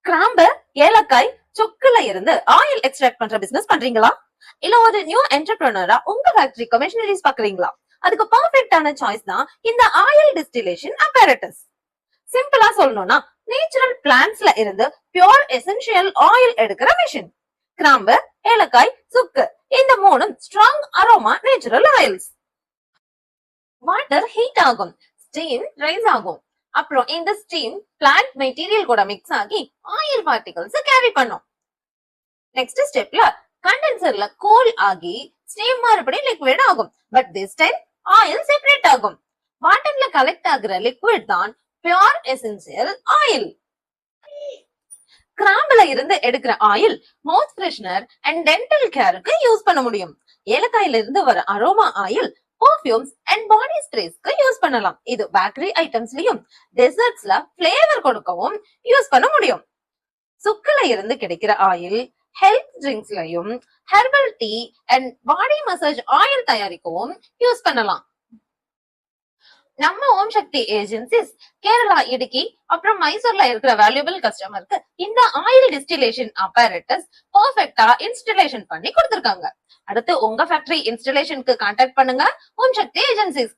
கிராம்பு, ஏலக்காய், சுக்குல இருந்து ஆயில் எக்ஸ்ட்ராக்ட் பண்ற பிசினஸ் பண்றீங்களா? இல்ல ஒரு நியூ என்டர்பிரினரா உங்க ஃபேக்டரிக்கு மிஷினரிஸ் பாக்குறீங்களா? அதுக்கு பர்ஃபெக்ட்டான சாய்ஸ் தான் இந்த ஆயில் டிஸ்டிலேஷன் apparatus. சிம்பிளா சொல்லணும்னா நேச்சுரல் பிளான்ட்ஸ்ல இருந்து பியூர் எசென்ஷியல் ஆயில் எடுக்கிற மிஷின். கிராம்பு, ஏலக்காய், சுக்கு இந்த மூணும் strong aroma natural oils. Water heat ஆகும், ஸ்டீம் ரைஸ் ஆகும். அப்புறம் இந்த ஸ்டீம் பிளான்ட் மெட்டீரியல் கூட மிக்ஸ் ஆகி ஆயில் பார்ட்டிகல்ஸ் கேரி பண்ணும். நெக்ஸ்ட் ஸ்டெப்ல கண்டென்சர்ல கூல் ஆகி ஸ்டீம் மறுபடியும் லிக்விட் ஆகும். But this time oil separate ஆகும். பாட்டம்ல கலெக்ட் ஆகுற லிக்விட் தான் பியூர் எசென்சியல் ஆயில். கிராம்புல இருந்து எடுக்கிற oil mouth freshener and dental கேருக்கு யூஸ் பண்ண முடியும். ஏலக்காயில இருந்து வர aroma oil perfumes and body ஸ்ப்ரேஸ்க்கு யூஸ் பண்ணலாம். இது பேக்கரி ஐட்டம்ஸ்லயும் டெசர்ட்ஸ்ல ஃபிளேவர் கொடுக்கவும் யூஸ் பண்ண முடியும். சுக்குல இருந்து கிடைக்கிற ஆயில் ஹெல்த் ட்ரிங்க்ஸ்லயும் herbal tea and body massage oil தயாரிக்கவும் யூஸ் பண்ணலாம். நம்ம ஓம் சக்தி ஏஜென்சிஸ் கேரளா, இடுக்கி அப்புறம் மைசூர்ல இருக்கிற வேல்யூபிள் கஸ்டமருக்கு இந்த ஆயில் டிஸ்டிலேஷன் apparatus பர்ஃபெக்ட்டா இன்ஸ்டலேஷன் பண்ணி கொடுத்திருக்காங்க. அடுத்து உங்க ஃபேக்டரி இன்ஸ்டலேஷனுக்கு கான்டாக்ட் பண்ணுங்க ஓம் சக்தி ஏஜென்சிஸ்.